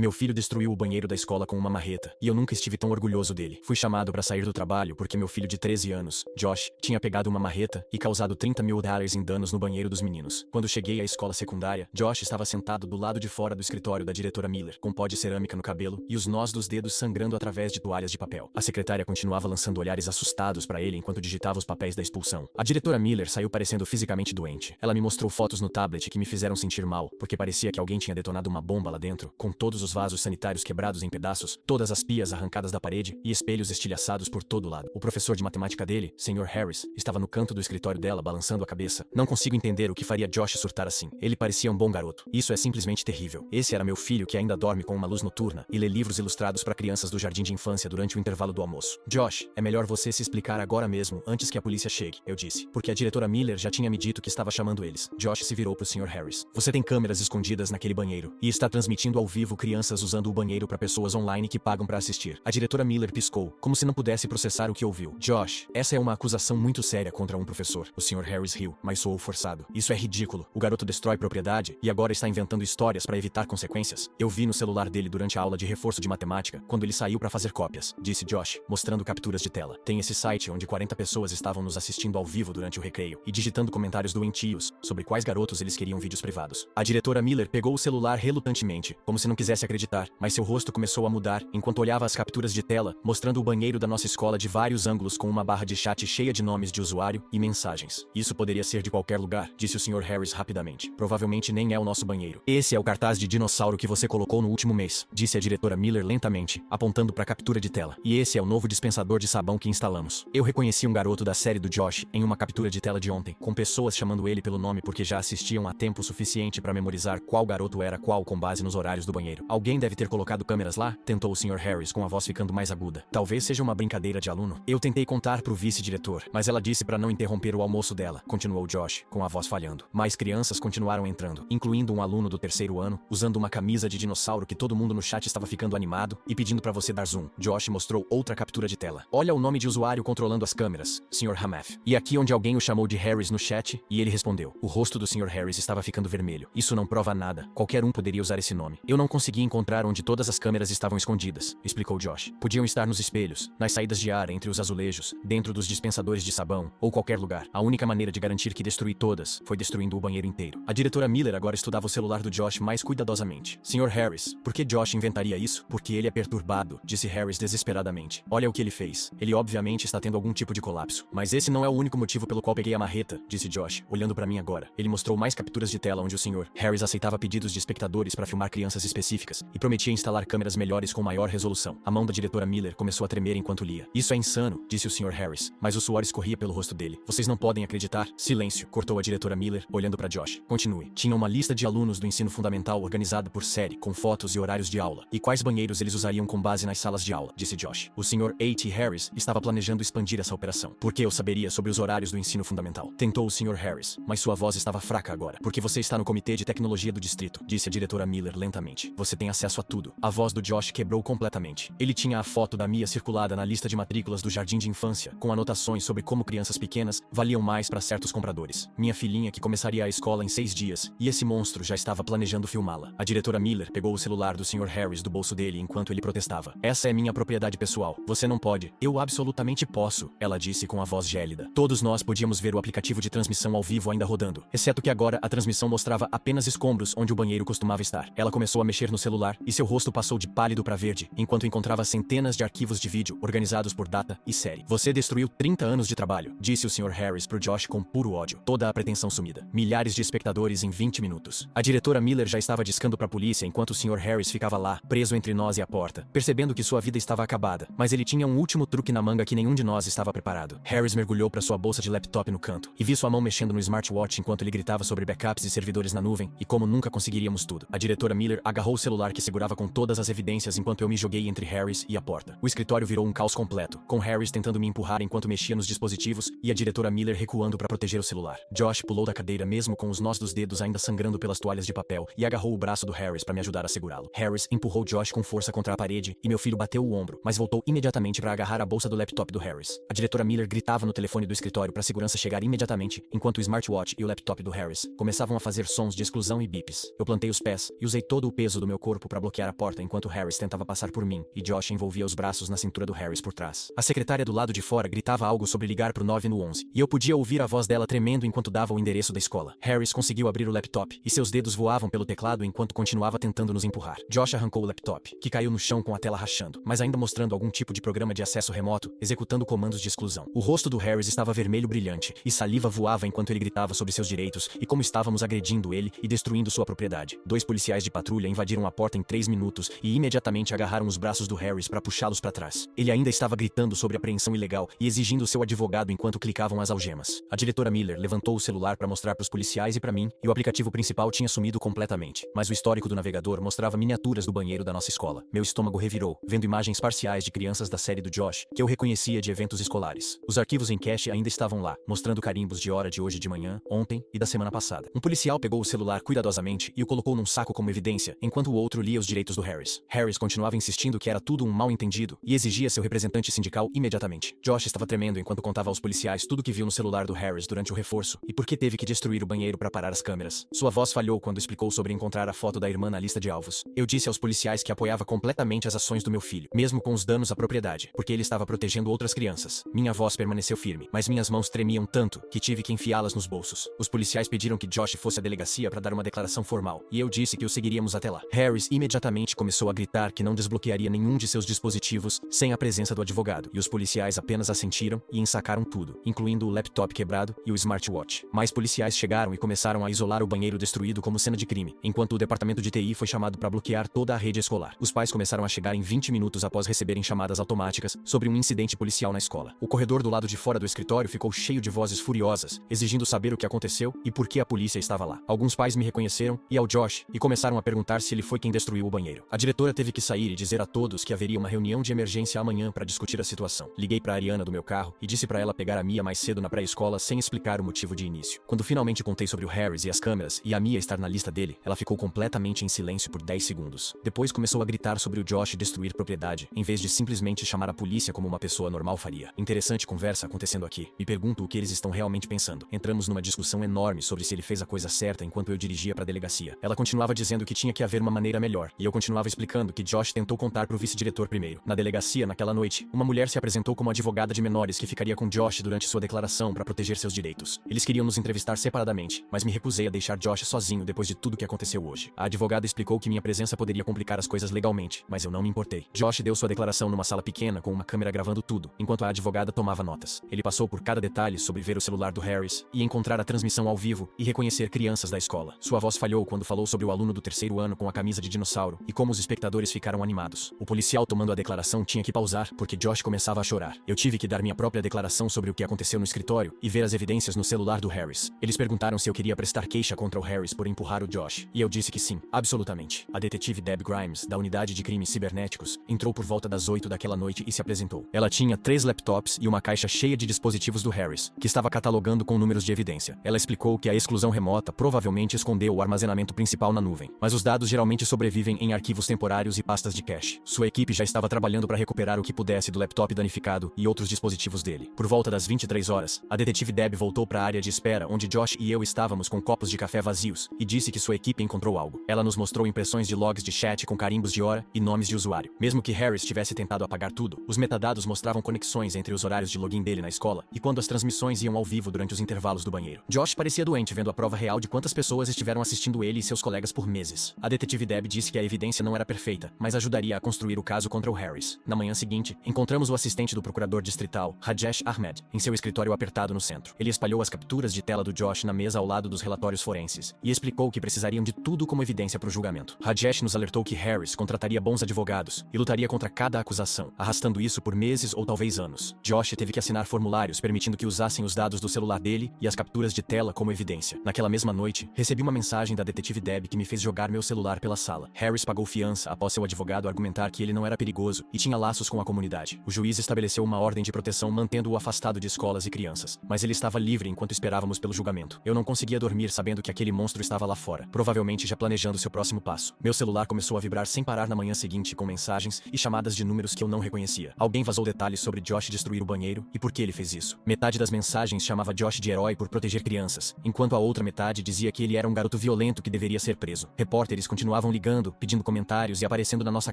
Meu filho destruiu o banheiro da escola com uma marreta, e eu nunca estive tão orgulhoso dele. Fui chamado para sair do trabalho porque meu filho de 13 anos, Josh, tinha pegado uma marreta e causado $30 mil em danos no banheiro dos meninos. Quando cheguei à escola secundária, Josh estava sentado do lado de fora do escritório da diretora Miller, com pó de cerâmica no cabelo e os nós dos dedos sangrando através de toalhas de papel. A secretária continuava lançando olhares assustados para ele enquanto digitava os papéis da expulsão. A diretora Miller saiu parecendo fisicamente doente. Ela me mostrou fotos no tablet que me fizeram sentir mal, porque parecia que alguém tinha detonado uma bomba lá dentro, com todos os vasos sanitários quebrados em pedaços, todas as pias arrancadas da parede e espelhos estilhaçados por todo lado. O professor de matemática dele, Sr. Harris, estava no canto do escritório dela balançando a cabeça. Não consigo entender o que faria Josh surtar assim. Ele parecia um bom garoto. Isso é simplesmente terrível. Esse era meu filho que ainda dorme com uma luz noturna e lê livros ilustrados para crianças do jardim de infância durante o intervalo do almoço. Josh, é melhor você se explicar agora mesmo, antes que a polícia chegue, eu disse, porque a diretora Miller já tinha me dito que estava chamando eles. Josh se virou pro Sr. Harris. Você tem câmeras escondidas naquele banheiro e está transmitindo ao vivo crianças usando o banheiro para pessoas online que pagam para assistir. A diretora Miller piscou, como se não pudesse processar o que ouviu. Josh, essa é uma acusação muito séria contra um professor. O Sr. Harris riu, mas soou forçado. Isso é ridículo. O garoto destrói propriedade e agora está inventando histórias para evitar consequências. Eu vi no celular dele durante a aula de reforço de matemática, quando ele saiu para fazer cópias, disse Josh, mostrando capturas de tela. Tem esse site onde 40 pessoas estavam nos assistindo ao vivo durante o recreio e digitando comentários doentios sobre quais garotos eles queriam vídeos privados. A diretora Miller pegou o celular relutantemente, como se não quisesse acreditar, mas seu rosto começou a mudar enquanto olhava as capturas de tela, mostrando o banheiro da nossa escola de vários ângulos com uma barra de chat cheia de nomes de usuário e mensagens. Isso poderia ser de qualquer lugar, disse o Sr. Harris rapidamente. Provavelmente nem é o nosso banheiro. Esse é o cartaz de dinossauro que você colocou no último mês, disse a diretora Miller lentamente, apontando para a captura de tela. E esse é o novo dispensador de sabão que instalamos. Eu reconheci um garoto da série do Josh em uma captura de tela de ontem, com pessoas chamando ele pelo nome porque já assistiam há tempo suficiente para memorizar qual garoto era qual com base nos horários do banheiro. Alguém deve ter colocado câmeras lá? Tentou o Sr. Harris com a voz ficando mais aguda. Talvez seja uma brincadeira de aluno. Eu tentei contar pro vice-diretor, mas ela disse para não interromper o almoço dela, continuou Josh, com a voz falhando. Mais crianças continuaram entrando, incluindo um aluno do terceiro ano, usando uma camisa de dinossauro que todo mundo no chat estava ficando animado e pedindo para você dar zoom. Josh mostrou outra captura de tela. Olha o nome de usuário controlando as câmeras, Sr. Hamath. E aqui onde alguém o chamou de Harris no chat, e ele respondeu. O rosto do Sr. Harris estava ficando vermelho. Isso não prova nada. Qualquer um poderia usar esse nome. Eu não consegui encontrar onde todas as câmeras estavam escondidas, explicou Josh. Podiam estar nos espelhos, nas saídas de ar entre os azulejos, dentro dos dispensadores de sabão, ou qualquer lugar. A única maneira de garantir que destruí todas foi destruindo o banheiro inteiro. A diretora Miller agora estudava o celular do Josh mais cuidadosamente. Sr. Harris, por que Josh inventaria isso? Porque ele é perturbado, disse Harris desesperadamente. Olha o que ele fez. Ele obviamente está tendo algum tipo de colapso. Mas esse não é o único motivo pelo qual peguei a marreta, disse Josh, olhando para mim agora. Ele mostrou mais capturas de tela onde o Sr. Harris aceitava pedidos de espectadores para filmar crianças específicas e prometia instalar câmeras melhores com maior resolução. A mão da diretora Miller começou a tremer enquanto lia. Isso é insano, disse o Sr. Harris, mas o suor escorria pelo rosto dele. Vocês não podem acreditar. Silêncio, cortou a diretora Miller, olhando para Josh. Continue. Tinha uma lista de alunos do ensino fundamental organizada por série, com fotos e horários de aula. E quais banheiros eles usariam com base nas salas de aula, disse Josh. O Sr. A.T. Harris estava planejando expandir essa operação. Por que eu saberia sobre os horários do ensino fundamental? Tentou o Sr. Harris, mas sua voz estava fraca agora. Porque você está no comitê de tecnologia do distrito, disse a diretora Miller lentamente. Você tem acesso a tudo. A voz do Josh quebrou completamente. Ele tinha a foto da Mia circulada na lista de matrículas do jardim de infância, com anotações sobre como crianças pequenas valiam mais para certos compradores. Minha filhinha que começaria a escola em 6 dias, e esse monstro já estava planejando filmá-la. A diretora Miller pegou o celular do Sr. Harris do bolso dele enquanto ele protestava. Essa é minha propriedade pessoal. Você não pode. Eu absolutamente posso, ela disse com a voz gélida. Todos nós podíamos ver o aplicativo de transmissão ao vivo ainda rodando, exceto que agora a transmissão mostrava apenas escombros onde o banheiro costumava estar. Ela começou a mexer no celular e seu rosto passou de pálido para verde, enquanto encontrava centenas de arquivos de vídeo organizados por data e série. Você destruiu 30 anos de trabalho, disse o Sr. Harris pro Josh com puro ódio. Toda a pretensão sumida. Milhares de espectadores em 20 minutos. A diretora Miller já estava discando para a polícia enquanto o Sr. Harris ficava lá, preso entre nós e a porta, percebendo que sua vida estava acabada, mas ele tinha um último truque na manga que nenhum de nós estava preparado. Harris mergulhou para sua bolsa de laptop no canto e vi sua mão mexendo no smartwatch enquanto ele gritava sobre backups e servidores na nuvem e como nunca conseguiríamos tudo. A diretora Miller agarrou o celular que segurava com todas as evidências enquanto eu me joguei entre Harris e a porta. O escritório virou um caos completo, com Harris tentando me empurrar enquanto mexia nos dispositivos e a diretora Miller recuando para proteger o celular. Josh pulou da cadeira mesmo com os nós dos dedos ainda sangrando pelas toalhas de papel e agarrou o braço do Harris para me ajudar a segurá-lo. Harris empurrou Josh com força contra a parede e meu filho bateu o ombro, mas voltou imediatamente para agarrar a bolsa do laptop do Harris. A diretora Miller gritava no telefone do escritório para a segurança chegar imediatamente, enquanto o smartwatch e o laptop do Harris começavam a fazer sons de exclusão e bips. Eu plantei os pés e usei todo o peso do meu corpo corpo para bloquear a porta enquanto Harris tentava passar por mim, e Josh envolvia os braços na cintura do Harris por trás. A secretária do lado de fora gritava algo sobre ligar pro 911, e eu podia ouvir a voz dela tremendo enquanto dava o endereço da escola. Harris conseguiu abrir o laptop, e seus dedos voavam pelo teclado enquanto continuava tentando nos empurrar. Josh arrancou o laptop, que caiu no chão com a tela rachando, mas ainda mostrando algum tipo de programa de acesso remoto, executando comandos de exclusão. O rosto do Harris estava vermelho brilhante, e saliva voava enquanto ele gritava sobre seus direitos e como estávamos agredindo ele e destruindo sua propriedade. 2 policiais de patrulha invadiram a porta em 3 minutos e imediatamente agarraram os braços do Harris para puxá-los para trás. Ele ainda estava gritando sobre apreensão ilegal e exigindo seu advogado enquanto clicavam as algemas. A diretora Miller levantou o celular para mostrar para os policiais e para mim, e o aplicativo principal tinha sumido completamente. Mas o histórico do navegador mostrava miniaturas do banheiro da nossa escola. Meu estômago revirou, vendo imagens parciais de crianças da série do Josh, que eu reconhecia de eventos escolares. Os arquivos em cache ainda estavam lá, mostrando carimbos de hora de hoje de manhã, ontem e da semana passada. Um policial pegou o celular cuidadosamente e o colocou num saco como evidência, enquanto o outro lia os direitos do Harris. Harris continuava insistindo que era tudo um mal-entendido e exigia seu representante sindical imediatamente. Josh estava tremendo enquanto contava aos policiais tudo que viu no celular do Harris durante o reforço e por que teve que destruir o banheiro para parar as câmeras. Sua voz falhou quando explicou sobre encontrar a foto da irmã na lista de alvos. Eu disse aos policiais que apoiava completamente as ações do meu filho, mesmo com os danos à propriedade, porque ele estava protegendo outras crianças. Minha voz permaneceu firme, mas minhas mãos tremiam tanto que tive que enfiá-las nos bolsos. Os policiais pediram que Josh fosse à delegacia para dar uma declaração formal, e eu disse que o seguiríamos até lá. Harris imediatamente começou a gritar que não desbloquearia nenhum de seus dispositivos sem a presença do advogado, e os policiais apenas assentiram e ensacaram tudo, incluindo o laptop quebrado e o smartwatch. Mais policiais chegaram e começaram a isolar o banheiro destruído como cena de crime, enquanto o departamento de TI foi chamado para bloquear toda a rede escolar. Os pais começaram a chegar em 20 minutos após receberem chamadas automáticas sobre um incidente policial na escola. O corredor do lado de fora do escritório ficou cheio de vozes furiosas, exigindo saber o que aconteceu e por que a polícia estava lá. Alguns pais me reconheceram e ao Josh e começaram a perguntar se ele foi quem destruiu o banheiro. A diretora teve que sair e dizer a todos que haveria uma reunião de emergência amanhã para discutir a situação. Liguei para Ariana do meu carro e disse para ela pegar a Mia mais cedo na pré-escola sem explicar o motivo de início. Quando finalmente contei sobre o Harris e as câmeras e a Mia estar na lista dele, ela ficou completamente em silêncio por 10 segundos. Depois começou a gritar sobre o Josh destruir propriedade, em vez de simplesmente chamar a polícia como uma pessoa normal faria. Interessante conversa acontecendo aqui. Me pergunto o que eles estão realmente pensando. Entramos numa discussão enorme sobre se ele fez a coisa certa enquanto eu dirigia para a delegacia. Ela continuava dizendo que tinha que haver uma maneira melhor, e eu continuava explicando que Josh tentou contar pro vice-diretor primeiro. Na delegacia, naquela noite, uma mulher se apresentou como advogada de menores que ficaria com Josh durante sua declaração para proteger seus direitos. Eles queriam nos entrevistar separadamente, mas me recusei a deixar Josh sozinho depois de tudo que aconteceu hoje. A advogada explicou que minha presença poderia complicar as coisas legalmente, mas eu não me importei. Josh deu sua declaração numa sala pequena com uma câmera gravando tudo, enquanto a advogada tomava notas. Ele passou por cada detalhe sobre ver o celular do Harris e encontrar a transmissão ao vivo e reconhecer crianças da escola. Sua voz falhou quando falou sobre o aluno do 3º ano com a camisa de dinossauro e como os espectadores ficaram animados. O policial tomando a declaração tinha que pausar porque Josh começava a chorar. Eu tive que dar minha própria declaração sobre o que aconteceu no escritório e ver as evidências no celular do Harris. Eles perguntaram se eu queria prestar queixa contra o Harris por empurrar o Josh, e eu disse que sim, absolutamente. A detetive Deb Grimes, da unidade de crimes cibernéticos, entrou por volta das 8 daquela noite e se apresentou. Ela tinha 3 laptops e uma caixa cheia de dispositivos do Harris, que estava catalogando com números de evidência. Ela explicou que a exclusão remota provavelmente escondeu o armazenamento principal na nuvem, mas os dados geralmente sobrevivem em arquivos temporários e pastas de cache. Sua equipe já estava trabalhando para recuperar o que pudesse do laptop danificado e outros dispositivos dele. Por volta das 23 horas, a detetive Deb voltou para a área de espera onde Josh e eu estávamos com copos de café vazios e disse que sua equipe encontrou algo. Ela nos mostrou impressões de logs de chat com carimbos de hora e nomes de usuário. Mesmo que Harris tivesse tentado apagar tudo, os metadados mostravam conexões entre os horários de login dele na escola e quando as transmissões iam ao vivo durante os intervalos do banheiro. Josh parecia doente vendo a prova real de quantas pessoas estiveram assistindo ele e seus colegas por meses. A detetive Deb disse que a evidência não era perfeita, mas ajudaria a construir o caso contra o Harris. Na manhã seguinte, encontramos o assistente do procurador distrital, Rajesh Ahmed, em seu escritório apertado no centro. Ele espalhou as capturas de tela do Josh na mesa ao lado dos relatórios forenses e explicou que precisariam de tudo como evidência para o julgamento. Rajesh nos alertou que Harris contrataria bons advogados e lutaria contra cada acusação, arrastando isso por meses ou talvez anos. Josh teve que assinar formulários permitindo que usassem os dados do celular dele e as capturas de tela como evidência. Naquela mesma noite, recebi uma mensagem da detetive Deb que me fez jogar meu celular pela sala. Harris pagou fiança após seu advogado argumentar que ele não era perigoso e tinha laços com a comunidade. O juiz estabeleceu uma ordem de proteção mantendo-o afastado de escolas e crianças, mas ele estava livre enquanto esperávamos pelo julgamento. Eu não conseguia dormir sabendo que aquele monstro estava lá fora, provavelmente já planejando seu próximo passo. Meu celular começou a vibrar sem parar na manhã seguinte com mensagens e chamadas de números que eu não reconhecia. Alguém vazou detalhes sobre Josh destruir o banheiro e por que ele fez isso. Metade das mensagens chamava Josh de herói por proteger crianças, enquanto a outra metade dizia que ele era um garoto violento que deveria ser preso. Repórteres continuavam ligando ligando, pedindo comentários e aparecendo na nossa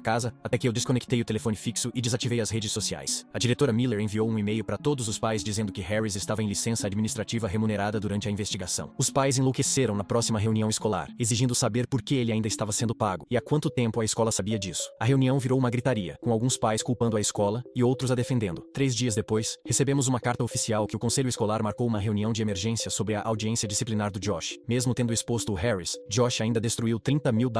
casa, até que eu desconectei o telefone fixo e desativei as redes sociais. A diretora Miller enviou um e-mail para todos os pais dizendo que Harris estava em licença administrativa remunerada durante a investigação. Os pais enlouqueceram na próxima reunião escolar, exigindo saber por que ele ainda estava sendo pago e há quanto tempo a escola sabia disso. A reunião virou uma gritaria, com alguns pais culpando a escola e outros a defendendo. 3 dias depois, recebemos uma carta oficial que o conselho escolar marcou uma reunião de emergência sobre a audiência disciplinar do Josh. Mesmo tendo exposto o Harris, Josh ainda destruiu $30 mil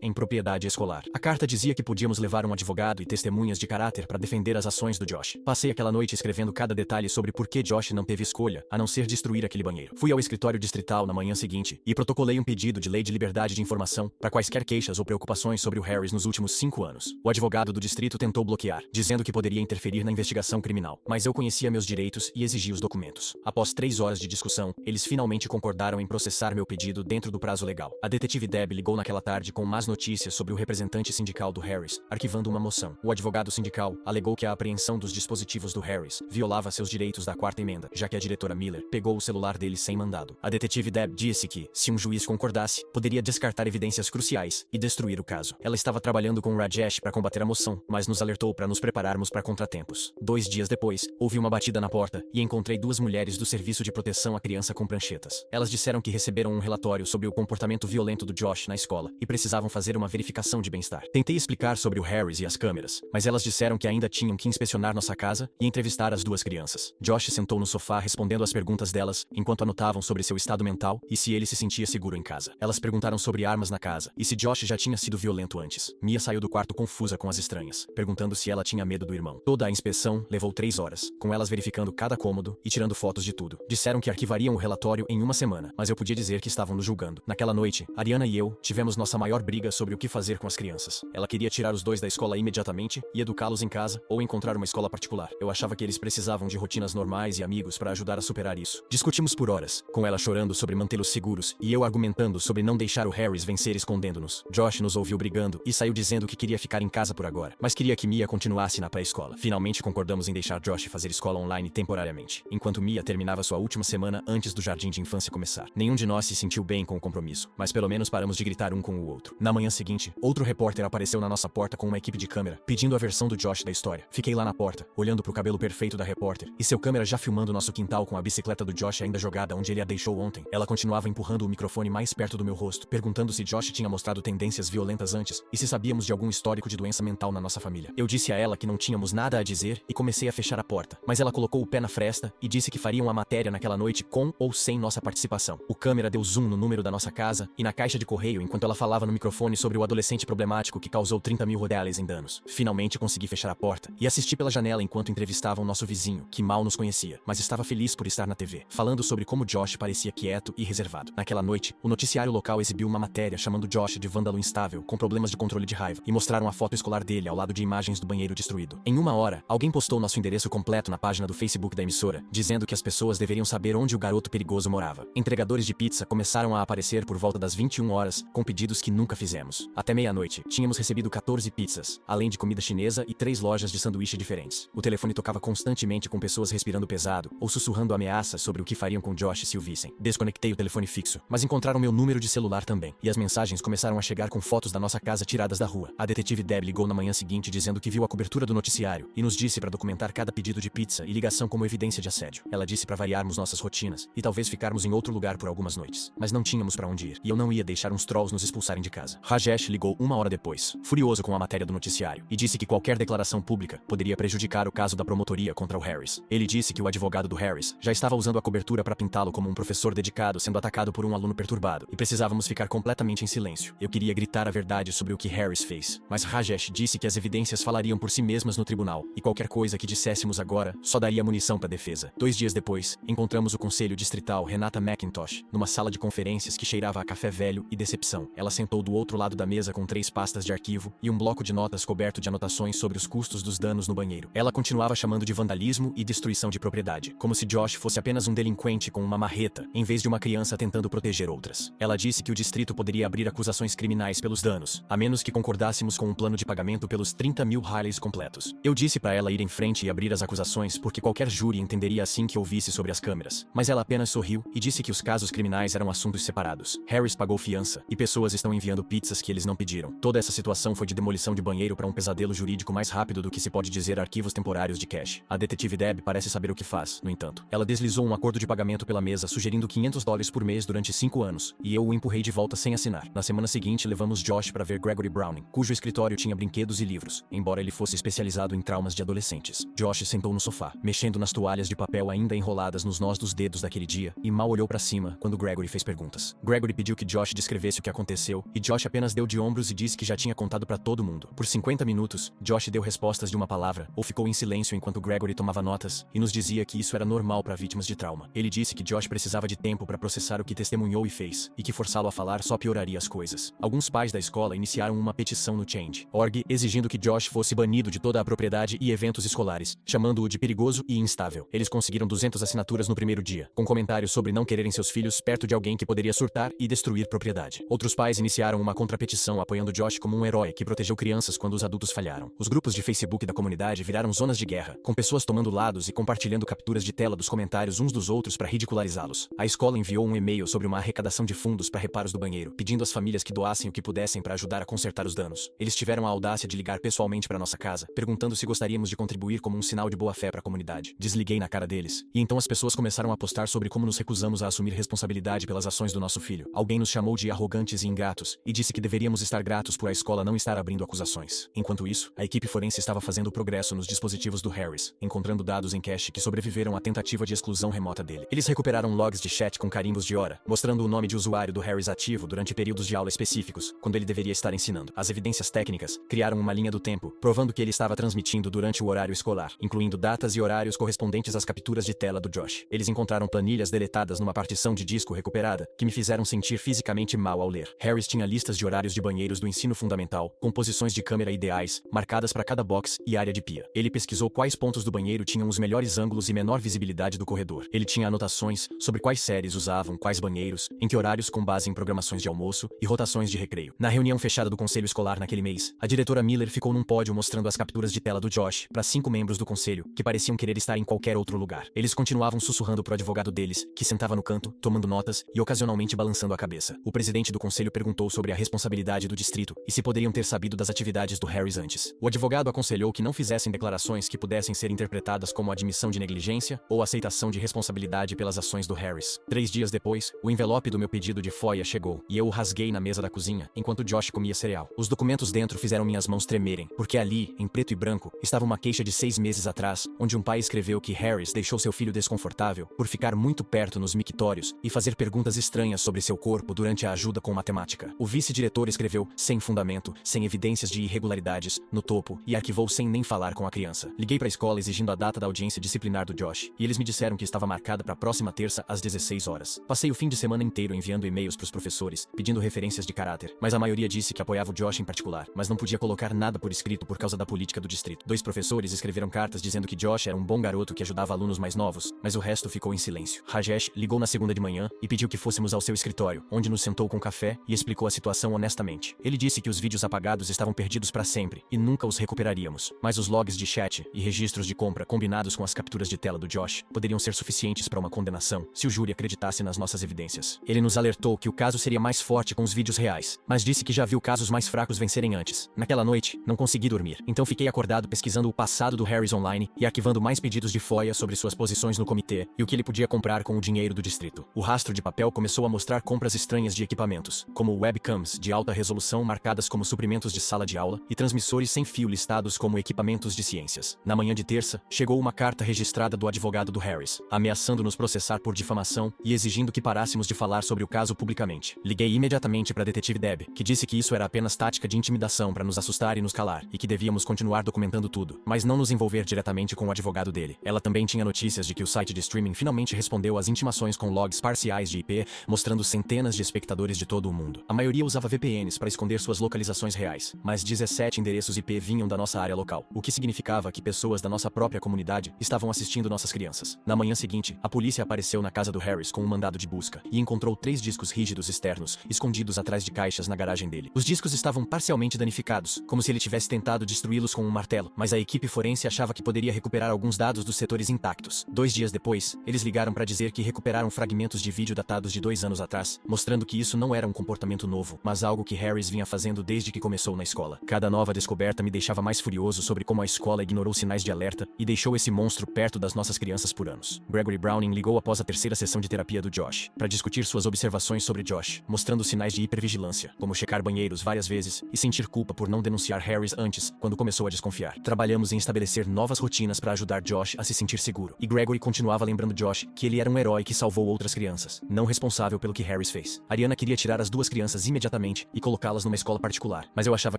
em propriedade escolar. A carta dizia que podíamos levar um advogado e testemunhas de caráter para defender as ações do Josh. Passei aquela noite escrevendo cada detalhe sobre por que Josh não teve escolha, a não ser destruir aquele banheiro. Fui ao escritório distrital na manhã seguinte e protocolei um pedido de lei de liberdade de informação para quaisquer queixas ou preocupações sobre o Harris nos últimos 5 anos. O advogado do distrito tentou bloquear, dizendo que poderia interferir na investigação criminal, mas eu conhecia meus direitos e exigi os documentos. Após 3 horas de discussão, eles finalmente concordaram em processar meu pedido dentro do prazo legal. A detetive Deb ligou naquela tarde com más notícias sobre o representante sindical do Harris, arquivando uma moção. O advogado sindical alegou que a apreensão dos dispositivos do Harris violava seus direitos da 4ª emenda, já que a diretora Miller pegou o celular dele sem mandado. A detetive Deb disse que, se um juiz concordasse, poderia descartar evidências cruciais e destruir o caso. Ela estava trabalhando com Rajesh para combater a moção, mas nos alertou para nos prepararmos para contratempos. 2 dias depois, houve uma batida na porta e encontrei 2 mulheres do Serviço de Proteção à Criança com pranchetas. Elas disseram que receberam um relatório sobre o comportamento violento do Josh na escola e precisavam fazer uma verificação de bem-estar. Tentei explicar sobre o Harris e as câmeras, mas elas disseram que ainda tinham que inspecionar nossa casa e entrevistar as 2 crianças. Josh sentou no sofá respondendo às perguntas delas, enquanto anotavam sobre seu estado mental e se ele se sentia seguro em casa. Elas perguntaram sobre armas na casa e se Josh já tinha sido violento antes. Mia saiu do quarto confusa com as estranhas, perguntando se ela tinha medo do irmão. Toda a inspeção levou 3 horas, com elas verificando cada cômodo e tirando fotos de tudo. Disseram que arquivariam o relatório em 1 semana, mas eu podia dizer que estavam nos julgando. Naquela noite, Ariana e eu tivemos nossa maior briga sobre o que fazer com as crianças. Ela queria tirar os 2 da escola imediatamente e educá-los em casa ou encontrar uma escola particular. Eu achava que eles precisavam de rotinas normais e amigos para ajudar a superar isso. Discutimos por horas, com ela chorando sobre mantê-los seguros e eu argumentando sobre não deixar o Harris vencer escondendo-nos. Josh nos ouviu brigando e saiu dizendo que queria ficar em casa por agora, mas queria que Mia continuasse na pré-escola. Finalmente concordamos em deixar Josh fazer escola online temporariamente, enquanto Mia terminava sua última semana antes do jardim de infância começar. Nenhum de nós se sentiu bem com o compromisso, mas pelo menos paramos de gritar um com o outro. Na manhã seguinte, outro repórter apareceu na nossa porta com uma equipe de câmera, pedindo a versão do Josh da história. Fiquei lá na porta, olhando pro cabelo perfeito da repórter, e seu câmera já filmando nosso quintal com a bicicleta do Josh ainda jogada onde ele a deixou ontem. Ela continuava empurrando o microfone mais perto do meu rosto, perguntando se Josh tinha mostrado tendências violentas antes, e se sabíamos de algum histórico de doença mental na nossa família. Eu disse a ela que não tínhamos nada a dizer e comecei a fechar a porta, mas ela colocou o pé na fresta e disse que fariam a matéria naquela noite com ou sem nossa participação. O câmera deu zoom no número da nossa casa e na caixa de correio enquanto ela falava no microfone sobre o adolescente problemático que causou $30 mil em danos. Finalmente consegui fechar a porta e assisti pela janela enquanto entrevistavam nosso vizinho, que mal nos conhecia, mas estava feliz por estar na TV, falando sobre como Josh parecia quieto e reservado. Naquela noite, o noticiário local exibiu uma matéria chamando Josh de vândalo instável, com problemas de controle de raiva, e mostraram a foto escolar dele ao lado de imagens do banheiro destruído. Em 1 hora, alguém postou nosso endereço completo na página do Facebook da emissora, dizendo que as pessoas deveriam saber onde o garoto perigoso morava. Entregadores de pizza começaram a aparecer por volta das 21 horas, com pedidos que nunca fizemos. Até meia-noite, tínhamos recebido 14 pizzas, além de comida chinesa e 3 lojas de sanduíche diferentes. O telefone tocava constantemente com pessoas respirando pesado ou sussurrando ameaças sobre o que fariam com Josh se o vissem. Desconectei o telefone fixo, mas encontraram meu número de celular também, e as mensagens começaram a chegar com fotos da nossa casa tiradas da rua. A detetive Deb ligou na manhã seguinte dizendo que viu a cobertura do noticiário e nos disse para documentar cada pedido de pizza e ligação como evidência de assédio. Ela disse para variarmos nossas rotinas e talvez ficarmos em outro lugar por algumas noites, mas não tínhamos para onde ir, e eu não ia deixar uns trolls nos expulsarem de casa. Rajesh ligou 1 hora depois, furioso com a matéria do noticiário, e disse que qualquer declaração pública poderia prejudicar o caso da promotoria contra o Harris. Ele disse que o advogado do Harris já estava usando a cobertura para pintá-lo como um professor dedicado sendo atacado por um aluno perturbado, e precisávamos ficar completamente em silêncio. Eu queria gritar a verdade sobre o que Harris fez, mas Rajesh disse que as evidências falariam por si mesmas no tribunal, e qualquer coisa que disséssemos agora só daria munição para a defesa. 2 dias depois, encontramos o conselho distrital Renata McIntosh numa sala de conferências que cheirava a café velho e decepção. Ela sentou do outro lado da mesa com 3 pastas de arquivo e um bloco de notas coberto de anotações sobre os custos dos danos no banheiro. Ela continuava chamando de vandalismo e destruição de propriedade, como se Josh fosse apenas um delinquente com uma marreta, em vez de uma criança tentando proteger outras. Ela disse que o distrito poderia abrir acusações criminais pelos danos, a menos que concordássemos com um plano de pagamento pelos $30 mil completos. Eu disse para ela ir em frente e abrir as acusações porque qualquer júri entenderia assim que ouvisse sobre as câmeras, mas ela apenas sorriu e disse que os casos criminais eram assuntos separados. Harris pagou fiança e pessoas estão enviando pizzas que eles não pediram. Toda essa situação foi de demolição de banheiro para um pesadelo jurídico mais rápido do que se pode dizer arquivos temporários de cache. A detetive Deb parece saber o que faz, no entanto. Ela deslizou um acordo de pagamento pela mesa sugerindo $500 por mês durante 5 anos, e eu o empurrei de volta sem assinar. Na semana seguinte, levamos Josh para ver Gregory Browning, cujo escritório tinha brinquedos e livros, embora ele fosse especializado em traumas de adolescentes. Josh sentou no sofá, mexendo nas toalhas de papel ainda enroladas nos nós dos dedos daquele dia, e mal olhou para cima quando Gregory fez perguntas. Gregory pediu que Josh descrevesse o que aconteceu, e Josh apenas deu de ombros e disse que já tinha contado para todo mundo. Por 50 minutos, Josh deu respostas de uma palavra, ou ficou em silêncio enquanto Gregory tomava notas, e nos dizia que isso era normal para vítimas de trauma. Ele disse que Josh precisava de tempo para processar o que testemunhou e fez, e que forçá-lo a falar só pioraria as coisas. Alguns pais da escola iniciaram uma petição no Change.org exigindo que Josh fosse banido de toda a propriedade e eventos escolares, chamando-o de perigoso e instável. Eles conseguiram 200 assinaturas no primeiro dia, com comentários sobre não quererem seus filhos perto de alguém que poderia surtar e destruir propriedade. Outros pais iniciaram uma contrapetição apoiando Josh como um herói que protegeu crianças quando os adultos falharam. Os grupos de Facebook da comunidade viraram zonas de guerra, com pessoas tomando lados e compartilhando capturas de tela dos comentários uns dos outros para ridicularizá-los. A escola enviou um e-mail sobre uma arrecadação de fundos para reparos do banheiro, pedindo às famílias que doassem o que pudessem para ajudar a consertar os danos. Eles tiveram a audácia de ligar pessoalmente para nossa casa, perguntando se gostaríamos de contribuir como um sinal de boa-fé para a comunidade. Desliguei na cara deles, e então as pessoas começaram a postar sobre como nos recusamos a assumir responsabilidade pelas ações do nosso filho. Alguém nos chamou de arrogantes e ingratos, e disse que deveríamos estar gratos por a escola não estar abrindo acusações. Enquanto isso, a equipe forense estava fazendo progresso nos dispositivos do Harris, encontrando dados em cache que sobreviveram à tentativa de exclusão remota dele. Eles recuperaram logs de chat com carimbos de hora, mostrando o nome de usuário do Harris ativo durante períodos de aula específicos, quando ele deveria estar ensinando. As evidências técnicas criaram uma linha do tempo, provando que ele estava transmitindo durante o horário escolar, incluindo datas e horários correspondentes às capturas de tela do Josh. Eles encontraram planilhas deletadas numa partição de disco recuperada, que me fizeram sentir fisicamente mal ao ler. Harris tinha listas de horários de banheiros do ensino fundamental, com posições de câmera ideais, marcadas para cada box e área de pia. Ele pesquisou quais pontos do banheiro tinham os melhores ângulos e menor visibilidade do corredor. Ele tinha anotações sobre quais séries usavam quais banheiros, em que horários com base em programações de almoço e rotações de recreio. Na reunião fechada do conselho escolar naquele mês, a diretora Miller ficou num pódio mostrando as capturas de tela do Josh para 5 membros do conselho, que pareciam querer estar em qualquer outro lugar. Eles continuavam sussurrando pro advogado deles, que sentava no canto, tomando notas e ocasionalmente balançando a cabeça. O presidente do conselho perguntou sobre a responsabilidade do distrito e se poderiam ter sabido das atividades do Harris antes. O advogado aconselhou que não fizessem declarações que pudessem ser interpretadas como admissão de negligência ou aceitação de responsabilidade pelas ações do Harris. 3 dias depois, o envelope do meu pedido de FOIA chegou, e eu o rasguei na mesa da cozinha, enquanto Josh comia cereal. Os documentos dentro fizeram minhas mãos tremerem, porque ali, em preto e branco, estava uma queixa de 6 meses atrás, onde um pai escreveu que Harris deixou seu filho desconfortável por ficar muito perto nos mictórios e fazer perguntas estranhas sobre seu corpo durante a ajuda com matemática. O vice-diretor escreveu, sem fundamento, sem evidências de irregularidades, no topo, e arquivou sem nem falar com a criança. Liguei para a escola exigindo a data da audiência disciplinar do Josh, e eles me disseram que estava marcada para a próxima terça às 16 horas. Passei o fim de semana inteiro enviando e-mails para os professores, pedindo referências de caráter, mas a maioria disse que apoiava o Josh em particular, mas não podia colocar nada por escrito por causa da política do distrito. 2 professores escreveram cartas dizendo que Josh era um bom garoto que ajudava alunos mais novos, mas o resto ficou em silêncio. Rajesh ligou na segunda de manhã e pediu que fôssemos ao seu escritório, onde nos sentou com café e explicou a situação honestamente. Ele disse que os vídeos apagados estavam perdidos para sempre e nunca os recuperaríamos, mas os logs de chat e registros de compra combinados com as capturas de tela do Josh poderiam ser suficientes para uma condenação se o júri acreditasse nas nossas evidências. Ele nos alertou que o caso seria mais forte com os vídeos reais, mas disse que já viu casos mais fracos vencerem antes. Naquela noite, não consegui dormir, então fiquei acordado pesquisando o passado do Harris online e arquivando mais pedidos de FOIA sobre suas posições no comitê e o que ele podia comprar com o dinheiro do distrito. O rastro de papel começou a mostrar compras estranhas de equipamentos, como webcams de alta resolução marcadas como suprimentos de sala de aula e transmissores sem fio listados como equipamentos de ciências. Na manhã de terça, chegou uma carta registrada do advogado do Harris, ameaçando nos processar por difamação e exigindo que parássemos de falar sobre o caso publicamente. Liguei imediatamente para a detetive Deb, que disse que isso era apenas tática de intimidação para nos assustar e nos calar, e que devíamos continuar documentando tudo, mas não nos envolver diretamente com o advogado dele. Ela também tinha notícias de que o site de streaming finalmente respondeu às intimações com logs parciais de IP, mostrando centenas de espectadores de todo o mundo. A maioria usava VPNs para esconder suas localizações reais, mas 17 endereços IP vinham da nossa área local, o que significava que pessoas da nossa própria comunidade estavam assistindo nossas crianças. Na manhã seguinte, a polícia apareceu na casa do Harris com um mandado de busca e encontrou 3 discos rígidos externos, escondidos atrás de caixas na garagem dele. Os discos estavam parcialmente danificados, como se ele tivesse tentado destruí-los com um martelo, mas a equipe forense achava que poderia recuperar alguns dados dos setores intactos. 2 dias depois, eles ligaram para dizer que recuperaram fragmentos de vídeo datados de 2 anos atrás, mostrando que isso não era um comportamento novo, novo, mas algo que Harris vinha fazendo desde que começou na escola. Cada nova descoberta me deixava mais furioso sobre como a escola ignorou sinais de alerta e deixou esse monstro perto das nossas crianças por anos. Gregory Browning ligou após a terceira sessão de terapia do Josh, para discutir suas observações sobre Josh, mostrando sinais de hipervigilância, como checar banheiros várias vezes e sentir culpa por não denunciar Harris antes, quando começou a desconfiar. Trabalhamos em estabelecer novas rotinas para ajudar Josh a se sentir seguro, e Gregory continuava lembrando Josh que ele era um herói que salvou outras crianças, não responsável pelo que Harris fez. Ariana queria tirar as duas crianças imediatamente e colocá-las numa escola particular, mas eu achava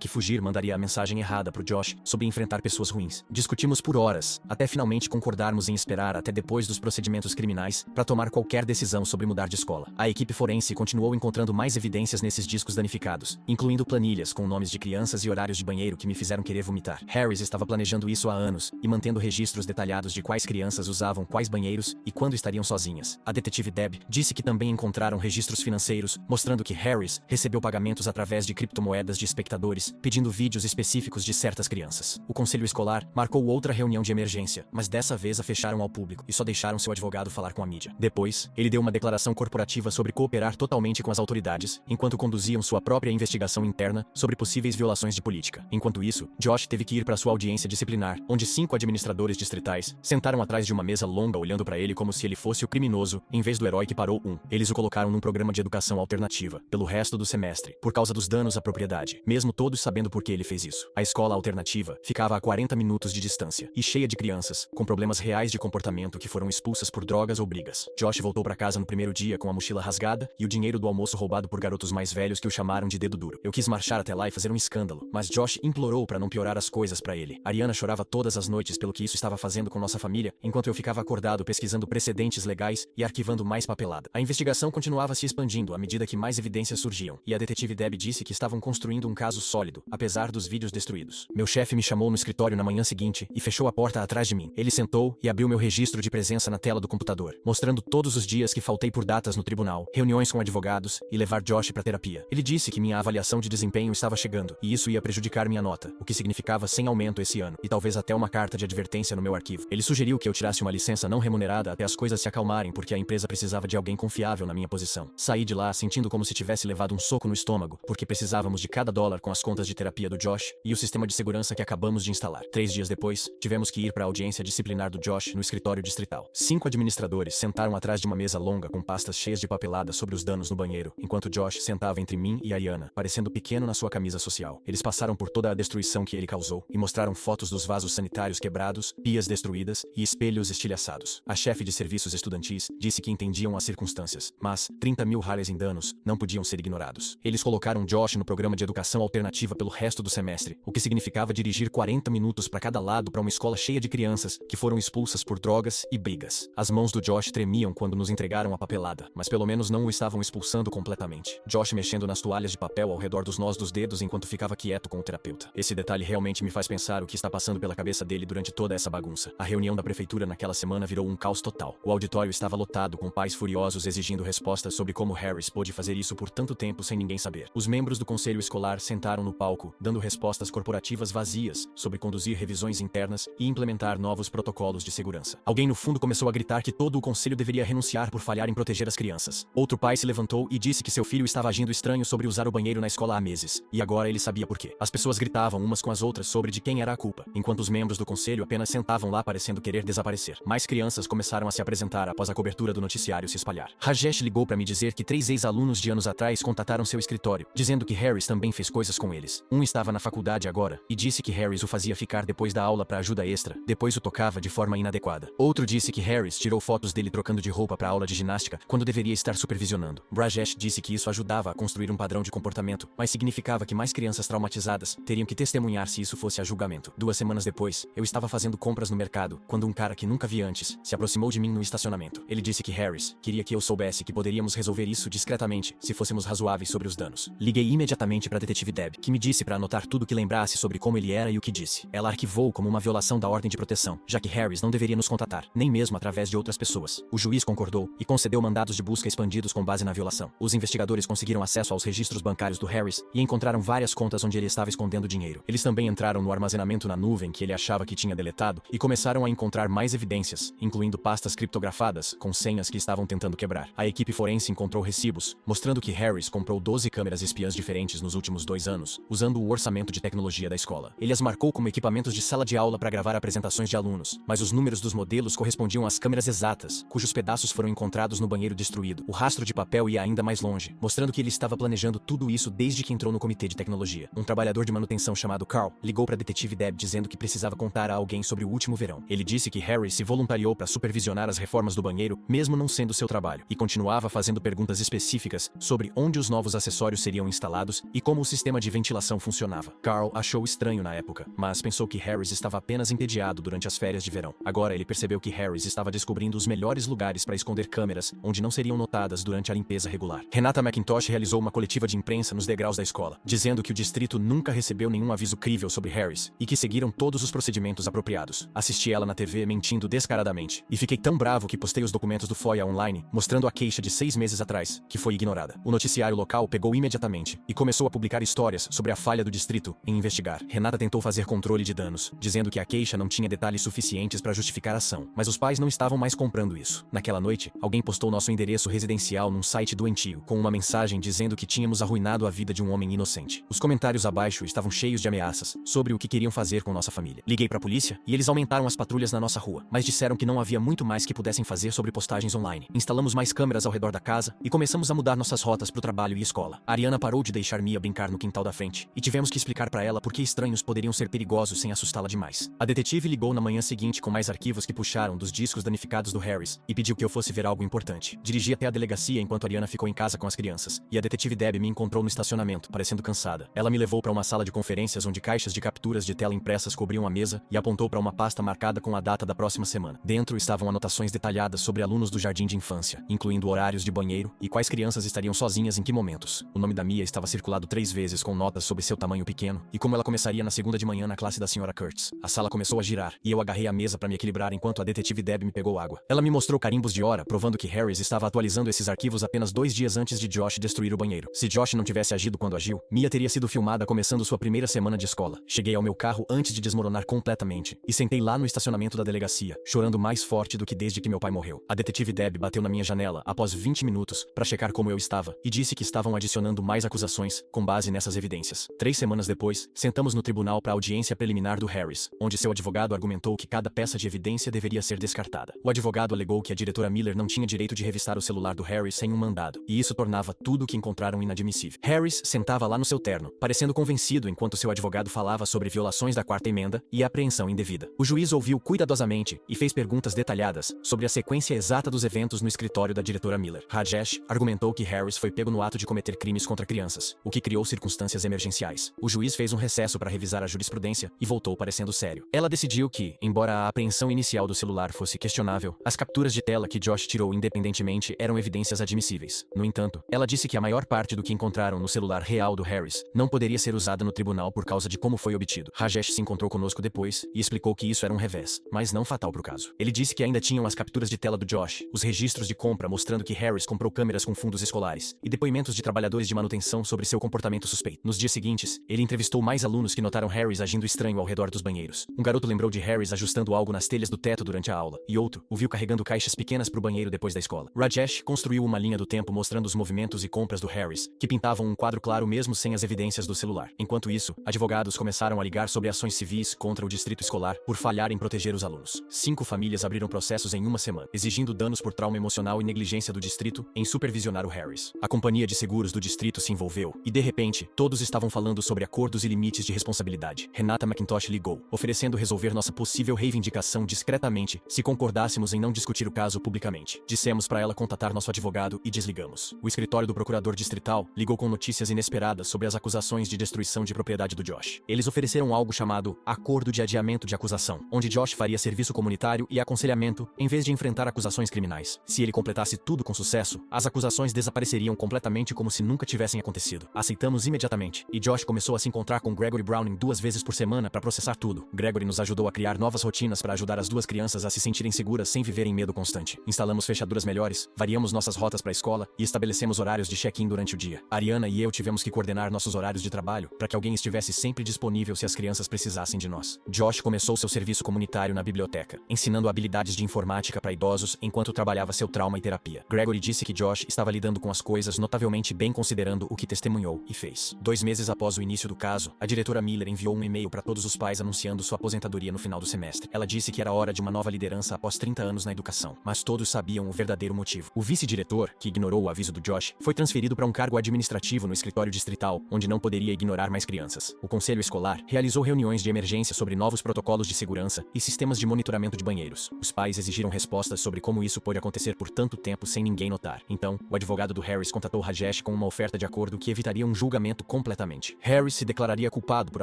que fugir mandaria a mensagem errada pro Josh sobre enfrentar pessoas ruins. Discutimos por horas, até finalmente concordarmos em esperar até depois dos procedimentos criminais para tomar qualquer decisão sobre mudar de escola. A equipe forense continuou encontrando mais evidências nesses discos danificados, incluindo planilhas com nomes de crianças e horários de banheiro que me fizeram querer vomitar. Harris estava planejando isso há anos e mantendo registros detalhados de quais crianças usavam quais banheiros e quando estariam sozinhas. A detetive Deb disse que também encontraram registros financeiros mostrando que Harris recebeu pagamentos através de criptomoedas de espectadores, pedindo vídeos específicos de certas crianças. O conselho escolar marcou outra reunião de emergência, mas dessa vez a fecharam ao público e só deixaram seu advogado falar com a mídia. Depois, ele deu uma declaração corporativa sobre cooperar totalmente com as autoridades, enquanto conduziam sua própria investigação interna sobre possíveis violações de política. Enquanto isso, Josh teve que ir para sua audiência disciplinar, onde 5 administradores distritais sentaram atrás de uma mesa longa olhando para ele como se ele fosse o criminoso, em vez do herói que parou um. Eles o colocaram num programa de educação alternativa, pelo resto do semestre, por causa dos danos à propriedade, mesmo todos sabendo por que ele fez isso. A escola alternativa ficava a 40 minutos de distância, e cheia de crianças, com problemas reais de comportamento que foram expulsas por drogas ou brigas. Josh voltou para casa no primeiro dia com a mochila rasgada e o dinheiro do almoço roubado por garotos mais velhos que o chamaram de dedo duro. Eu quis marchar até lá e fazer um escândalo, mas Josh implorou para não piorar as coisas para ele. Ariana chorava todas as noites pelo que isso estava fazendo com nossa família, enquanto eu ficava acordado pesquisando precedentes legais e arquivando mais papelada. A investigação continuava se expandindo à medida que mais evidências surgiam, e a detetive Deb disse que estavam construindo um caso sólido, apesar dos vídeos destruídos. Meu chefe me chamou no escritório na manhã seguinte e fechou a porta atrás de mim. Ele sentou e abriu meu registro de presença na tela do computador, mostrando todos os dias que faltei por datas no tribunal, reuniões com advogados e levar Josh para terapia. Ele disse que minha avaliação de desempenho estava chegando, e isso ia prejudicar minha nota, o que significava sem aumento esse ano, e talvez até uma carta de advertência no meu arquivo. Ele sugeriu que eu tirasse uma licença não remunerada até as coisas se acalmarem porque a empresa precisava de alguém confiável na minha posição. Saí de lá sentindo como se tivesse levado um soco no estômago, porque precisávamos de cada dólar com as contas de terapia do Josh e o sistema de segurança que acabamos de instalar. 3 dias depois, tivemos que ir para a audiência disciplinar do Josh no escritório distrital. 5 administradores sentaram atrás de uma mesa longa com pastas cheias de papelada sobre os danos no banheiro, enquanto Josh sentava entre mim e Ariana, parecendo pequeno na sua camisa social. Eles passaram por toda a destruição que ele causou e mostraram fotos dos vasos sanitários quebrados, pias destruídas e espelhos estilhaçados. A chefe de serviços estudantis disse que entendiam as circunstâncias, mas 30 mil reais em danos não podiam ser ignorados. Eles colocaram Josh no programa de educação alternativa pelo resto do semestre, o que significava dirigir 40 minutos para cada lado para uma escola cheia de crianças que foram expulsas por drogas e brigas. As mãos do Josh tremiam quando nos entregaram a papelada, mas pelo menos não o estavam expulsando completamente. Josh mexendo nas toalhas de papel ao redor dos nós dos dedos enquanto ficava quieto com o terapeuta. Esse detalhe realmente me faz pensar o que está passando pela cabeça dele durante toda essa bagunça. A reunião da prefeitura naquela semana virou um caos total. O auditório estava lotado com pais furiosos exigindo respostas sobre como Harris pôde fazer isso por tanto tempo sem ninguém saber. Os membros do conselho escolar sentaram no palco, dando respostas corporativas vazias sobre conduzir revisões internas e implementar novos protocolos de segurança. Alguém no fundo começou a gritar que todo o conselho deveria renunciar por falhar em proteger as crianças. Outro pai se levantou e disse que seu filho estava agindo estranho sobre usar o banheiro na escola há meses, e agora ele sabia por quê. As pessoas gritavam umas com as outras sobre de quem era a culpa, enquanto os membros do conselho apenas sentavam lá parecendo querer desaparecer. Mais crianças começaram a se apresentar após a cobertura do noticiário se espalhar. Rajesh ligou para me dizer que 3 ex-alunos de anos atrás contataram seu escritório, dizendo que Harris também fez coisas com eles. Um estava na faculdade agora, e disse que Harris o fazia ficar depois da aula para ajuda extra, depois o tocava de forma inadequada. Outro disse que Harris tirou fotos dele trocando de roupa para aula de ginástica, quando deveria estar supervisionando. Rajesh disse que isso ajudava a construir um padrão de comportamento, mas significava que mais crianças traumatizadas teriam que testemunhar se isso fosse a julgamento. 2 semanas depois, eu estava fazendo compras no mercado, quando um cara que nunca vi antes se aproximou de mim no estacionamento. Ele disse que Harris queria que eu soubesse que poderíamos resolver isso discretamente, se fôssemos razoáveis sobre os danos. Liguei imediatamente para a detetive Deb, que me disse para anotar tudo que lembrasse sobre como ele era e o que disse. Ela arquivou como uma violação da ordem de proteção, já que Harris não deveria nos contatar, nem mesmo através de outras pessoas. O juiz concordou e concedeu mandados de busca expandidos com base na violação. Os investigadores conseguiram acesso aos registros bancários do Harris e encontraram várias contas onde ele estava escondendo dinheiro. Eles também entraram no armazenamento na nuvem que ele achava que tinha deletado e começaram a encontrar mais evidências, incluindo pastas criptografadas com senhas que estavam tentando quebrar. A equipe forense encontrou recibos, mostrando que Harris comprou 12 câmeras espiãs diferentes nos últimos 2 anos, usando o orçamento de tecnologia da escola. Ele as marcou como equipamentos de sala de aula para gravar apresentações de alunos, mas os números dos modelos correspondiam às câmeras exatas, cujos pedaços foram encontrados no banheiro destruído. O rastro de papel ia ainda mais longe, mostrando que ele estava planejando tudo isso desde que entrou no comitê de tecnologia. Um trabalhador de manutenção chamado Carl ligou para a detetive Deb dizendo que precisava contar a alguém sobre o último verão. Ele disse que Harry se voluntariou para supervisionar as reformas do banheiro, mesmo não sendo seu trabalho, e continuava fazendo perguntas específicas sobre onde os novos acessórios seriam instalados e como o sistema de ventilação funcionava. Carl achou estranho na época, mas pensou que Harris estava apenas entediado durante as férias de verão. Agora ele percebeu que Harris estava descobrindo os melhores lugares para esconder câmeras onde não seriam notadas durante a limpeza regular. Renata McIntosh realizou uma coletiva de imprensa nos degraus da escola, dizendo que o distrito nunca recebeu nenhum aviso crível sobre Harris e que seguiram todos os procedimentos apropriados. Assisti ela na TV mentindo descaradamente, e fiquei tão bravo que postei os documentos do FOIA online, mostrando a queixa de 6 meses atrás, que foi ignorada. O noticiário local pegou imediatamente e começou a publicar histórias sobre a falha do distrito em investigar. Renata tentou fazer controle de danos, dizendo que a queixa não tinha detalhes suficientes para justificar a ação, mas os pais não estavam mais comprando isso. Naquela noite, alguém postou nosso endereço residencial num site doentio, com uma mensagem dizendo que tínhamos arruinado a vida de um homem inocente. Os comentários abaixo estavam cheios de ameaças sobre o que queriam fazer com nossa família. Liguei para a polícia e eles aumentaram as patrulhas na nossa rua, mas disseram que não havia muito mais que pudessem fazer sobre postagens online. Instalamos mais câmeras ao redor da casa e começamos a mudar nossas rotas para o trabalho e escola. A Ariana parou de deixar Mia brincar no quintal da frente e tivemos que explicar para ela por que estranhos poderiam ser perigosos sem assustá-la demais. A detetive ligou na manhã seguinte com mais arquivos que puxaram dos discos danificados do Harris e pediu que eu fosse ver algo importante. Dirigi até a delegacia enquanto Ariana ficou em casa com as crianças, e a detetive Deb me encontrou no estacionamento, parecendo cansada. Ela me levou para uma sala de conferências onde caixas de capturas de tela impressas cobriam a mesa e apontou para uma pasta marcada com a data da próxima semana. Dentro estavam anotações detalhadas sobre alunos do jardim de infância, incluindo horários de banheiro e quais crianças estariam sozinhas em que momentos. O nome da Mia estava circulado 3 vezes com notas sobre seu tamanho pequeno e como ela começaria na segunda de manhã na classe da Sra. Kurtz. A sala começou a girar e eu agarrei a mesa para me equilibrar enquanto a detetive Deb me pegou água. Ela me mostrou carimbos de hora, provando que Harris estava atualizando esses arquivos apenas 2 dias antes de Josh destruir o banheiro. Se Josh não tivesse agido quando agiu, Mia teria sido filmada começando sua primeira semana de escola. Cheguei ao meu carro antes de desmoronar completamente e sentei lá no estacionamento da delegacia, chorando mais forte do que desde que meu pai morreu. A detetive Deb bateu na minha janela após 20 minutos para checar como eu estava e disse que estavam adicionando mais acusações com base nessas evidências. 3 semanas depois, sentamos no tribunal para a audiência preliminar do Harris, onde seu advogado argumentou que cada peça de evidência deveria ser descartada. O advogado alegou que a diretora Miller não tinha direito de revistar o celular do Harris sem um mandado, e isso tornava tudo o que encontraram inadmissível. Harris sentava lá no seu terno, parecendo convencido enquanto seu advogado falava sobre violações da 4ª emenda e apreensão indevida. O juiz ouviu cuidadosamente e fez perguntas detalhadas sobre a sequência exata dos eventos no escritório da diretora Miller. Rajesh argumentou que Harris foi pego no ato de cometer crimes contra crianças, o que criou circunstâncias emergenciais. O juiz fez um recesso para revisar a jurisprudência e voltou parecendo sério. Ela decidiu que, embora a apreensão inicial do celular fosse questionável, as capturas de tela que Josh tirou independentemente eram evidências admissíveis. No entanto, ela disse que a maior parte do que encontraram no celular real do Harris não poderia ser usada no tribunal por causa de como foi obtido. Rajesh se encontrou conosco depois e explicou que isso era um revés, mas não fatal para o caso. Ele disse que ainda tinham as capturas de tela do Josh, os registros de compra mostrando que Harris comprou câmeras com fundos escolares, e depoimentos de trabalhadores de manutenção sobre seu comportamento suspeito. Nos dias seguintes, ele entrevistou mais alunos que notaram Harris agindo estranho ao redor dos banheiros. Um garoto lembrou de Harris ajustando algo nas telhas do teto durante a aula, e outro o viu carregando caixas pequenas para o banheiro depois da escola. Rajesh construiu uma linha do tempo mostrando os movimentos e compras do Harris, que pintavam um quadro claro mesmo sem as evidências do celular. Enquanto isso, advogados começaram a ligar sobre ações civis contra o distrito escolar por falhar em proteger os alunos. 5 famílias abriram processos em uma semana, exigindo danos por trauma emocional e negligência do distrito em supervisionar o Harris. A companhia de seguros do distrito se envolveu, e de repente, todos estavam falando sobre acordos e limites de responsabilidade. Renata McIntosh ligou, oferecendo resolver nossa possível reivindicação discretamente se concordássemos em não discutir o caso publicamente. Dissemos para ela contatar nosso advogado e desligamos. O escritório do procurador distrital ligou com notícias inesperadas sobre as acusações de destruição de propriedade do Josh. Eles ofereceram algo chamado Acordo de Adiamento de Acusação, onde Josh faria serviço comunitário e aconselhamento em vez de enfrentar acusações criminais. Se ele completasse tudo com sucesso, as acusações desapareceriam completamente como se nunca tivessem acontecido. Aceitamos imediatamente, e Josh começou a se encontrar com Gregory Browning 2 vezes por semana para processar tudo. Gregory nos ajudou a criar novas rotinas para ajudar as 2 crianças a se sentirem seguras sem viver em medo constante. Instalamos fechaduras melhores, variamos nossas rotas para a escola e estabelecemos horários de check-in durante o dia. Ariana e eu tivemos que coordenar nossos horários de trabalho para que alguém estivesse sempre disponível se as crianças precisassem de nós. Josh começou seu serviço comunitário na biblioteca, ensinando habilidades de informática para idosos enquanto trabalhava seu trauma e terapia. Gregory disse que Josh estava lidando com as coisas notavelmente bem considerando o que testemunhou e fez. 2 meses após o início do caso, a diretora Miller enviou um e-mail para todos os pais anunciando sua aposentadoria no final do semestre. Ela disse que era hora de uma nova liderança após 30 anos na educação, mas todos sabiam o verdadeiro motivo. O vice-diretor, que ignorou o aviso do Josh, foi transferido para um cargo administrativo no escritório distrital, onde não poderia ignorar mais crianças. O conselho escolar realizou reuniões de emergência sobre novos protocolos de segurança e sistemas de monitoramento de banheiros. Os pais exigiram respostas sobre como isso pôde acontecer por tanto tempo sem ninguém notar. Então, o advogado do Harris contatou Rajesh com uma oferta de acordo que evitaria um julgamento completamente. Harris se declararia culpado por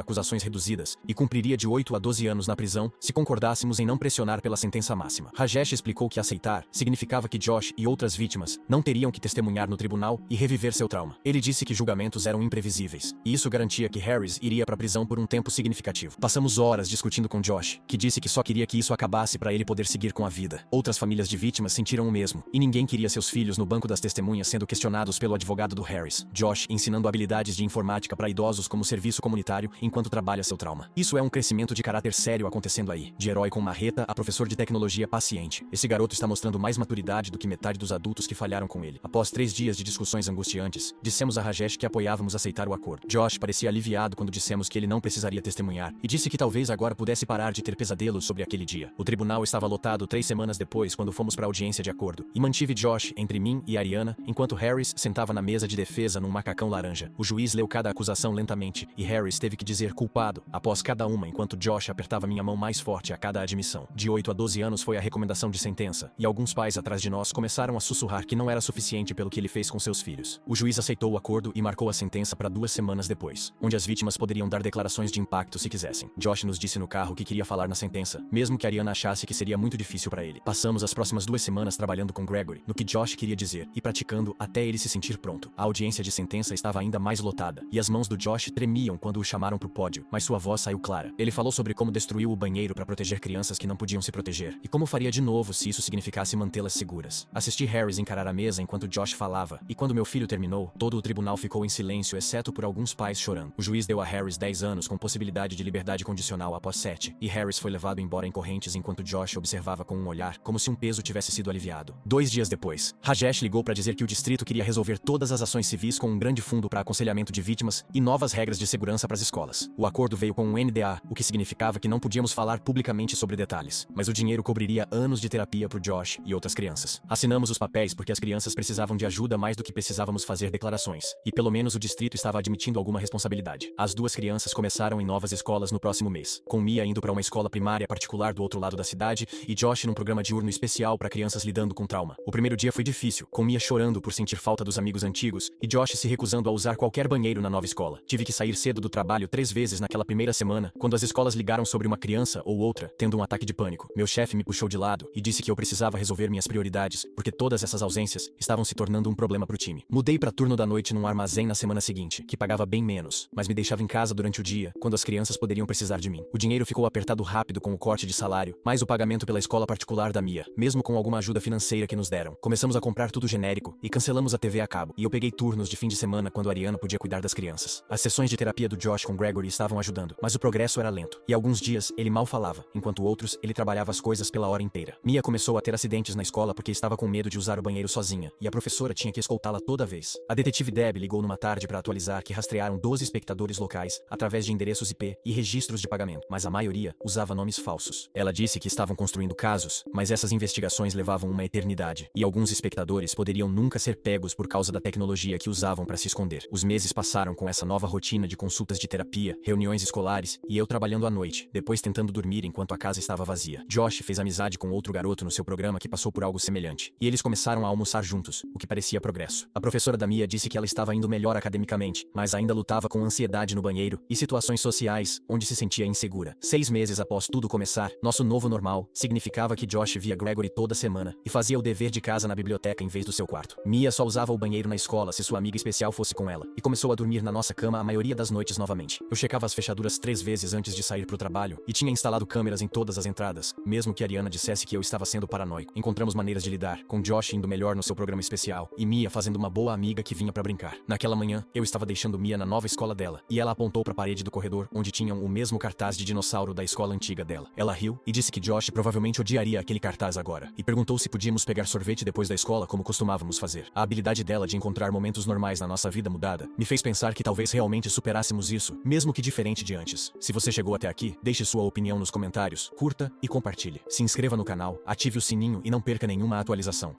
acusações reduzidas e cumpriria de 8 a 12 anos na prisão se concordássemos em não pressionar pela sentença máxima. Rajesh explicou que aceitar significava que Josh e outras vítimas não teriam que testemunhar no tribunal e reviver seu trauma. Ele disse que julgamentos eram imprevisíveis, e isso garantia que Harris iria para a prisão por um tempo significativo. Passamos horas discutindo com Josh, que disse que só queria que isso acabasse para ele poder seguir com a vida. Outras famílias de vítimas sentiram o mesmo, e ninguém queria seus filhos no banco das testemunhas sendo questionados pelo advogado do Harris. Josh ensinando habilidades de informática para idosos como serviço comunitário enquanto trabalha seu trauma. Isso é um crescimento de caráter sério acontecendo aí. De herói com marreta a professor de tecnologia paciente. Esse garoto está mostrando mais maturidade do que metade dos adultos que falharam com ele. Após 3 dias de discussões angustiantes, dissemos a Rajesh que apoiávamos aceitar o acordo. Josh parecia aliviado quando dissemos que ele não precisaria testemunhar, e disse que talvez agora pudesse parar de ter pesadelos sobre aquele dia. O tribunal estava lotado 3 semanas depois quando fomos para a audiência de acordo, e mantive Josh entre mim e Ariana, enquanto Harris sentava na mesa de defesa num macacão laranja. O juiz leu cada acusação lentamente, e Harris teve que dizer culpado após cada uma enquanto Josh apertava minha mão mais forte a cada admissão. De 8 a 12 anos foi a recomendação de sentença, e alguns pais atrás de nós começaram a sussurrar que não era suficiente pelo que ele fez com seus filhos. O juiz aceitou o acordo e marcou a sentença para 2 semanas depois, onde as vítimas poderiam dar declarações de impacto se quisessem. Josh nos disse no carro que queria falar na sentença, mesmo que Ariana achasse que seria muito difícil para ele. Passamos as próximas 2 semanas trabalhando com Gregory, no que Josh queria dizer, e praticando até ele se sentir pronto. A audiência de sentença estava ainda mais lotada, e as mãos do Josh tremiam quando o chamaram pro pódio, mas sua voz saiu clara. Ele falou sobre como destruiu o banheiro para proteger crianças que não podiam se proteger, e como faria de novo se isso significasse mantê-las seguras. Assisti Harris encarar a mesa enquanto Josh falava, e quando meu filho terminou, todo o tribunal ficou em silêncio exceto por alguns pais chorando. O juiz deu a Harris 10 anos com possibilidade de liberdade condicional após 7, e Harris foi levado embora em correntes enquanto Josh observava com um olhar, como se um peso tivesse sido aliviado. 2 dias depois, Rajesh ligou para dizer que o distrito queria resolver todas as ações civis com um grande fundo para aconselhamento de vítimas e novas regras de segurança para as escolas. O acordo veio com um NDA, o que significava que não podíamos falar publicamente sobre detalhes, mas o dinheiro cobriria anos de terapia pro Josh e outras crianças. Assinamos os papéis porque as crianças precisavam de ajuda mais do que precisávamos fazer declarações, e pelo menos o distrito estava admitindo alguma responsabilidade. As 2 crianças começaram em novas escolas no próximo mês, com Mia indo para uma escola primária particular do outro lado da cidade e Josh num programa diurno especial para crianças lidando com trauma. O primeiro dia foi difícil, com Mia chorando por sentir falta dos amigos antigos e Josh se recusando a usar qualquer banheiro na nova escola. Tive que sair cedo do trabalho 3 vezes naquela primeira semana, quando as escolas ligaram sobre uma criança ou outra tendo um ataque de pânico. Meu chefe me puxou de lado e disse que eu precisava resolver minhas prioridades, porque todas essas ausências estavam se tornando um problema pro time. Mudei para turno da noite num armazém na semana seguinte, que pagava bem menos, mas me deixava em casa durante o dia, quando as crianças poderiam precisar de mim. O dinheiro ficou apertado rápido com o corte de salário, mais o pagamento pela escola particular da Mia, mesmo com alguma ajuda financeira que nos deram. Começamos a comprar tudo genérico e cancelamos a TV a cabo, e eu peguei turnos de fim de semana quando a Ariana podia cuidar das crianças. As sessões de terapia do Josh com Gregory estavam ajudando, mas o progresso era lento, e alguns dias ele mal falava, enquanto outros ele trabalhava as coisas pela hora inteira. Mia começou a ter acidentes na escola porque estava com medo de usar o banheiro sozinha, e a professora tinha que escoltá-la toda vez. A detetive Deb ligou numa tarde para atualizar que rastrearam 12 espectadores locais através de endereços IP e registros de pagamento, mas a maioria usava nomes falsos. Ela disse que estavam construindo casos, mas essas investigações levavam uma eternidade, e alguns espectadores poderiam nunca ser pegos por causa da tecnologia que usavam para se esconder. Os meses passaram com essa nova rotina de consultas de terapia, reuniões escolares, e eu trabalhando à noite, depois tentando dormir enquanto a casa estava vazia. Josh fez amizade com outro garoto no seu programa que passou por algo semelhante, e eles começaram a almoçar juntos, o que parecia progresso. A professora da Mia disse que ela estava indo melhor academicamente, mas ainda lutava com ansiedade no banheiro e situações sociais onde se sentia insegura. 6 meses após tudo começar, nosso novo normal significava que Josh via Gregory toda semana e fazia o dever de casa na biblioteca em vez do seu quarto. Mia só usava o banheiro na escola se sua amiga especial fosse com ela, e começou a dormir na nossa cama a maioria das noites novamente. Eu checava as fechaduras 3 vezes antes de sair pro trabalho e tinha instalado câmeras em todas as entradas, mesmo que Ariana dissesse que eu estava sendo paranoico. Encontramos maneiras de lidar, com Josh indo melhor no seu programa especial e Mia fazendo uma boa amiga que vinha pra brincar. Naquela manhã, eu estava deixando Mia na nova escola dela, e ela apontou pra parede do corredor onde tinham o mesmo cartaz de dinossauro da escola antiga dela. Ela riu e disse que Josh provavelmente odiaria aquele cartaz agora, e perguntou se podíamos pegar sorvete depois da escola como costumávamos fazer. A habilidade dela de encontrar mostrar momentos normais na nossa vida mudada, me fez pensar que talvez realmente superássemos isso, mesmo que diferente de antes. Se você chegou até aqui, deixe sua opinião nos comentários, curta e compartilhe. Se inscreva no canal, ative o sininho e não perca nenhuma atualização.